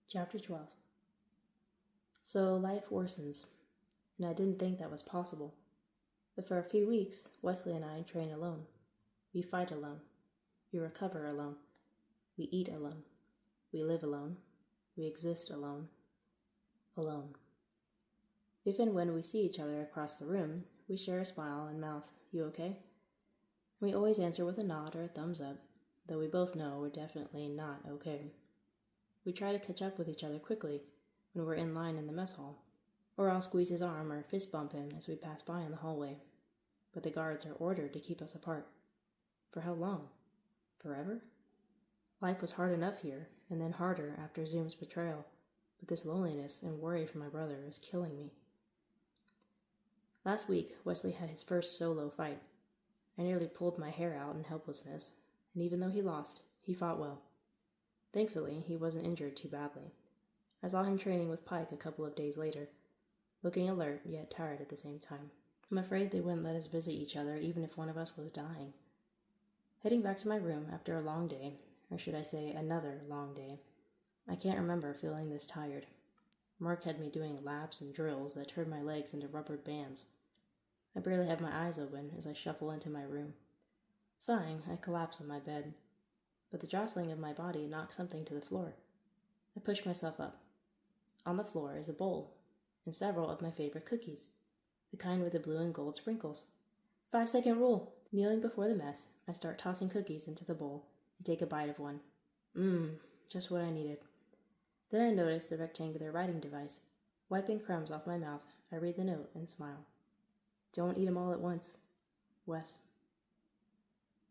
Chapter 12. So life worsens, and I didn't think that was possible. But for a few weeks, Wesley and I train alone. We fight alone. We recover alone. We eat alone. We live alone. We exist alone. Alone. If and when we see each other across the room, we share a smile and mouth, "You okay?" We always answer with a nod or a thumbs up, though we both know we're definitely not okay. We try to catch up with each other quickly when we're in line in the mess hall, or I'll squeeze his arm or fist bump him as we pass by in the hallway. But the guards are ordered to keep us apart. For how long? Forever? Life was hard enough here, and then harder after Zoom's betrayal, but this loneliness and worry for my brother is killing me. Last week, Wesley had his first solo fight. I nearly pulled my hair out in helplessness, and even though he lost, he fought well. Thankfully, he wasn't injured too badly. I saw him training with Pike a couple of days later, looking alert yet tired at the same time. I'm afraid they wouldn't let us visit each other even if one of us was dying. Heading back to my room after a long day, or should I say another long day, I can't remember feeling this tired. Mark had me doing laps and drills that turned my legs into rubber bands. I barely have my eyes open as I shuffle into my room. Sighing, I collapse on my bed, but the jostling of my body knocks something to the floor. I push myself up. On the floor is a bowl and several of my favorite cookies, the kind with the blue and gold sprinkles. 5-second rule. Kneeling before the mess, I start tossing cookies into the bowl and take a bite of one. Just what I needed. Then I notice the rectangular writing device. Wiping crumbs off my mouth, I read the note and smile. Don't eat them all at once. Wes.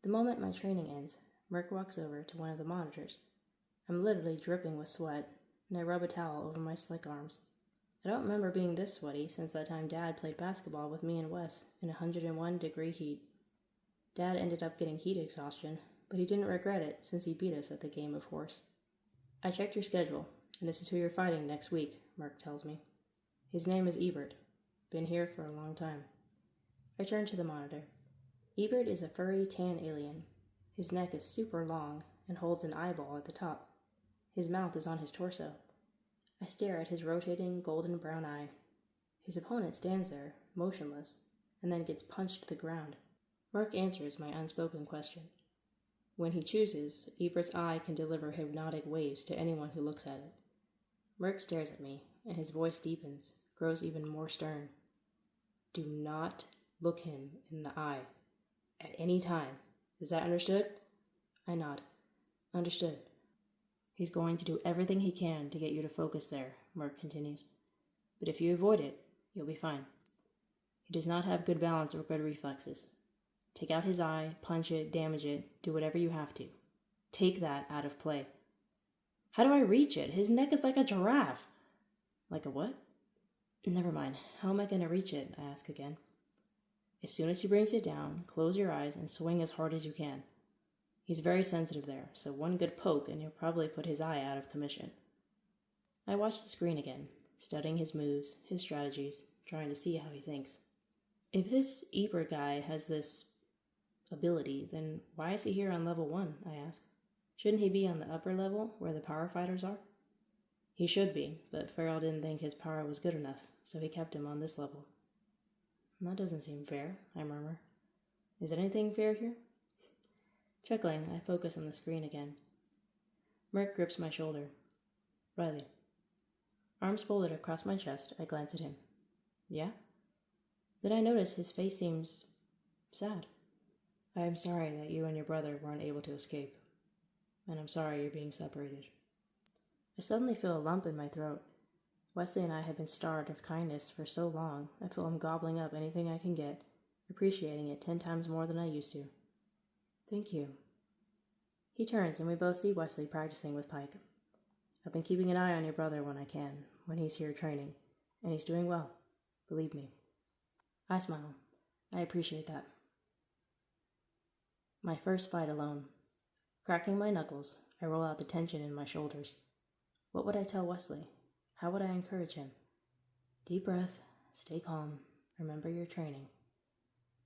The moment my training ends, Merc walks over to one of the monitors. I'm literally dripping with sweat, and I rub a towel over my slick arms. I don't remember being this sweaty since that time Dad played basketball with me and Wes in 101-degree heat. Dad ended up getting heat exhaustion, but he didn't regret it since he beat us at the game of horse. I checked your schedule, and this is who you're fighting next week, Merc tells me. His name is Ebert. Been here for a long time. I turn to the monitor. Ebert is a furry tan alien. His neck is super long and holds an eyeball at the top. His mouth is on his torso. I stare at his rotating golden brown eye. His opponent stands there, motionless, and then gets punched to the ground. Merc answers my unspoken question. When he chooses, Ebert's eye can deliver hypnotic waves to anyone who looks at it. Merc stares at me, and his voice deepens, grows even more stern. Do not look him in the eye. At any time. Is that understood? I nod. Understood. He's going to do everything he can to get you to focus there, Merc continues. But if you avoid it, you'll be fine. He does not have good balance or good reflexes. Take out his eye, punch it, damage it, do whatever you have to. Take that out of play. How do I reach it? His neck is like a giraffe. Like a what? Never mind. How am I going to reach it? I ask again. As soon as he brings it down, close your eyes and swing as hard as you can. He's very sensitive there, so one good poke and you'll probably put his eye out of commission. I watch the screen again, studying his moves, his strategies, trying to see how he thinks. If this Ebert guy has this ability, then why is he here on level 1, I ask. Shouldn't he be on the upper level, where the power fighters are? He should be, but Farrell didn't think his power was good enough, so he kept him on this level. That doesn't seem fair, I murmur. Is anything fair here? Chuckling, I focus on the screen again. Merc grips my shoulder. Riley. Arms folded across my chest, I glance at him. Yeah? Then I notice his face seems sad. I am sorry that you and your brother weren't able to escape. And I'm sorry you're being separated. I suddenly feel a lump in my throat. Wesley and I have been starved of kindness for so long, I feel I'm gobbling up anything I can get, appreciating it 10 times more than I used to. Thank you. He turns and we both see Wesley practicing with Pike. I've been keeping an eye on your brother when I can, when he's here training, and he's doing well, believe me. I smile. I appreciate that. My first fight alone. Cracking my knuckles, I roll out the tension in my shoulders. What would I tell Wesley? How would I encourage him? Deep breath, stay calm, remember your training.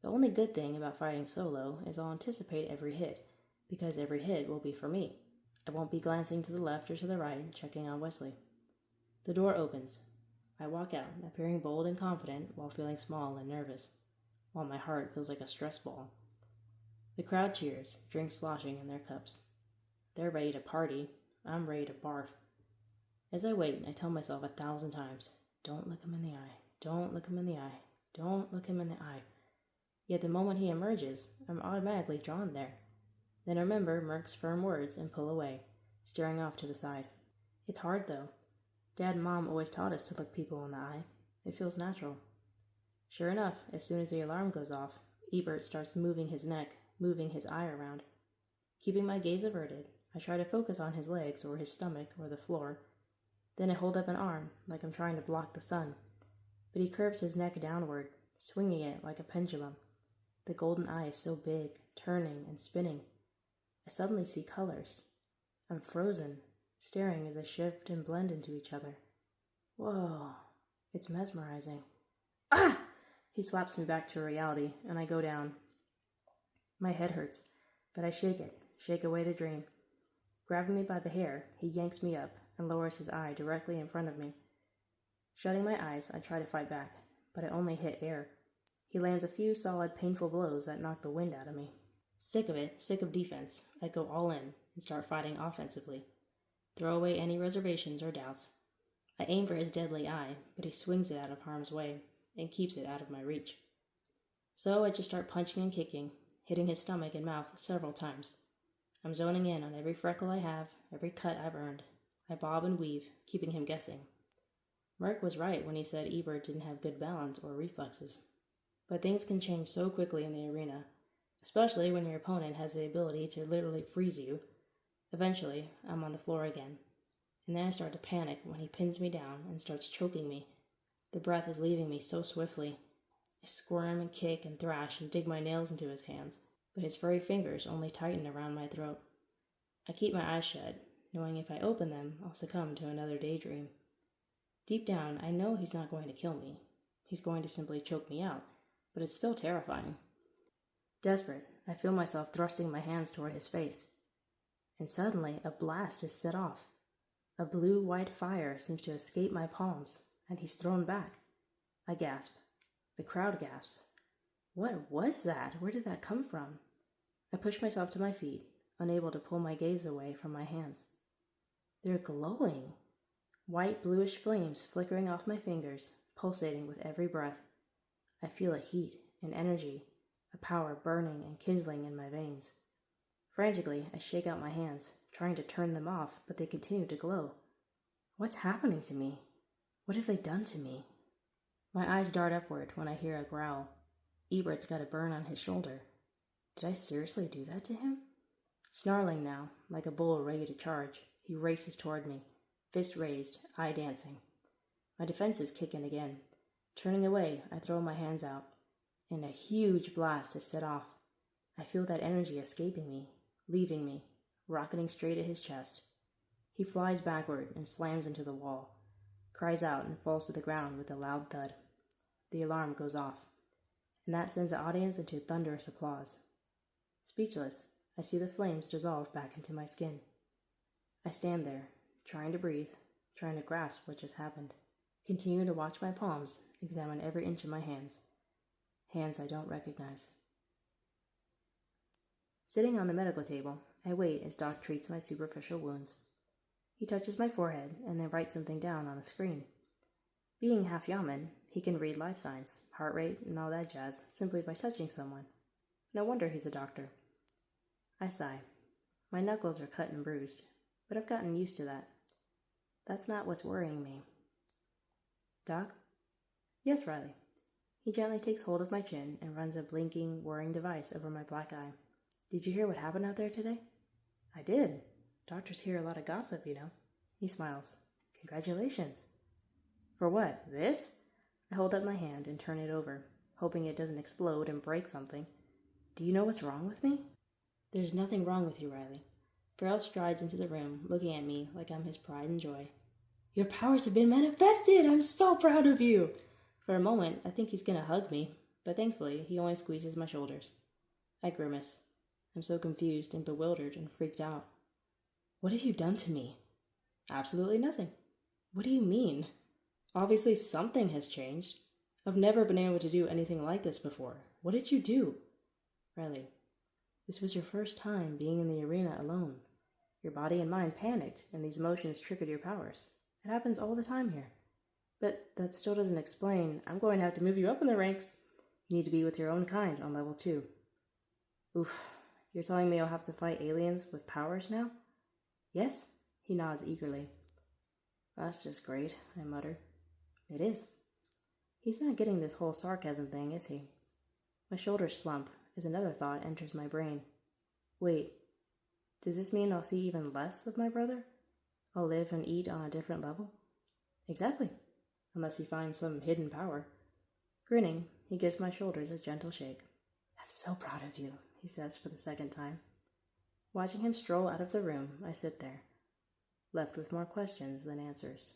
The only good thing about fighting solo is I'll anticipate every hit, because every hit will be for me. I won't be glancing to the left or to the right, checking on Wesley. The door opens. I walk out, appearing bold and confident while feeling small and nervous, while my heart feels like a stress ball. The crowd cheers, drinks sloshing in their cups. They're ready to party. I'm ready to barf. As I wait, I tell myself 1,000 times, don't look him in the eye. Don't look him in the eye. Don't look him in the eye. Yet the moment he emerges, I'm automatically drawn there. Then remember Merc's firm words and pull away, staring off to the side. It's hard, though. Dad and Mom always taught us to look people in the eye. It feels natural. Sure enough, as soon as the alarm goes off, Ebert starts moving his neck, moving his eye around. Keeping my gaze averted, I try to focus on his legs or his stomach or the floor. Then I hold up an arm, like I'm trying to block the sun. But he curves his neck downward, swinging it like a pendulum. The golden eye is so big, turning and spinning. I suddenly see colors. I'm frozen, staring as they shift and blend into each other. Whoa, it's mesmerizing. Ah! He slaps me back to reality, and I go down. My head hurts, but I shake away the dream. Grabbing me by the hair, he yanks me up and lowers his eye directly in front of me. Shutting my eyes, I try to fight back, but I only hit air. He lands a few solid, painful blows that knock the wind out of me. Sick of it, sick of defense, I go all in and start fighting offensively. Throw away any reservations or doubts. I aim for his deadly eye, but he swings it out of harm's way and keeps it out of my reach. So I just start punching and kicking, hitting his stomach and mouth several times. I'm zoning in on every freckle I have, every cut I've earned. I bob and weave, keeping him guessing. Merc was right when he said Ebert didn't have good balance or reflexes. But things can change so quickly in the arena, especially when your opponent has the ability to literally freeze you. Eventually, I'm on the floor again, and then I start to panic when he pins me down and starts choking me. The breath is leaving me so swiftly. I squirm and kick and thrash and dig my nails into his hands, but his furry fingers only tighten around my throat. I keep my eyes shut, knowing if I open them, I'll succumb to another daydream. Deep down, I know he's not going to kill me. He's going to simply choke me out, but it's still terrifying. Desperate, I feel myself thrusting my hands toward his face. And suddenly, a blast is set off. A blue-white fire seems to escape my palms, and he's thrown back. I gasp. The crowd gasps. What was that? Where did that come from? I push myself to my feet, unable to pull my gaze away from my hands. They're glowing. White bluish flames flickering off my fingers, pulsating with every breath. I feel a heat, an energy, a power burning and kindling in my veins. Frantically, I shake out my hands, trying to turn them off, but they continue to glow. What's happening to me? What have they done to me? My eyes dart upward when I hear a growl. Ebert's got a burn on his shoulder. Did I seriously do that to him? Snarling now, like a bull ready to charge, he races toward me, fist raised, eye dancing. My defenses kick in again. Turning away, I throw my hands out, and a huge blast is set off. I feel that energy escaping me, leaving me, rocketing straight at his chest. He flies backward and slams into the wall, cries out and falls to the ground with a loud thud. The alarm goes off, and that sends the audience into thunderous applause. Speechless, I see the flames dissolve back into my skin. I stand there, trying to breathe, trying to grasp what just happened. Continue to watch my palms, examine every inch of my hands. Hands I don't recognize. Sitting on the medical table, I wait as Doc treats my superficial wounds. He touches my forehead and then writes something down on the screen. Being half Yaman, he can read life signs, heart rate, and all that jazz simply by touching someone. No wonder he's a doctor. I sigh. My knuckles are cut and bruised, but I've gotten used to that. That's not what's worrying me. Doc? Yes, Riley. He gently takes hold of my chin and runs a blinking, whirring device over my black eye. Did you hear what happened out there today? I did. Doctors hear a lot of gossip, you know. He smiles. Congratulations. For what? This? I hold up my hand and turn it over, hoping it doesn't explode and break something. Do you know what's wrong with me? There's nothing wrong with you, Riley. Farrell strides into the room, looking at me like I'm his pride and joy. Your powers have been manifested! I'm so proud of you! For a moment, I think he's gonna hug me, but thankfully, he only squeezes my shoulders. I grimace. I'm so confused and bewildered and freaked out. What have you done to me? Absolutely nothing. What do you mean? Obviously something has changed. I've never been able to do anything like this before. What did you do? Riley, this was your first time being in the arena alone. Your body and mind panicked, and these emotions triggered your powers. It happens all the time here. But that still doesn't explain. I'm going to have to move you up in the ranks. You need to be with your own kind on level 2. Oof, you're telling me I'll have to fight aliens with powers now? Yes? He nods eagerly. That's just great, I mutter. It is. He's not getting this whole sarcasm thing, is he? My shoulders slump as another thought enters my brain. Wait, does this mean I'll see even less of my brother? I'll live and eat on a different level? Exactly, unless he finds some hidden power. Grinning, he gives my shoulders a gentle shake. I'm so proud of you, he says for the second time. Watching him stroll out of the room, I sit there, left with more questions than answers.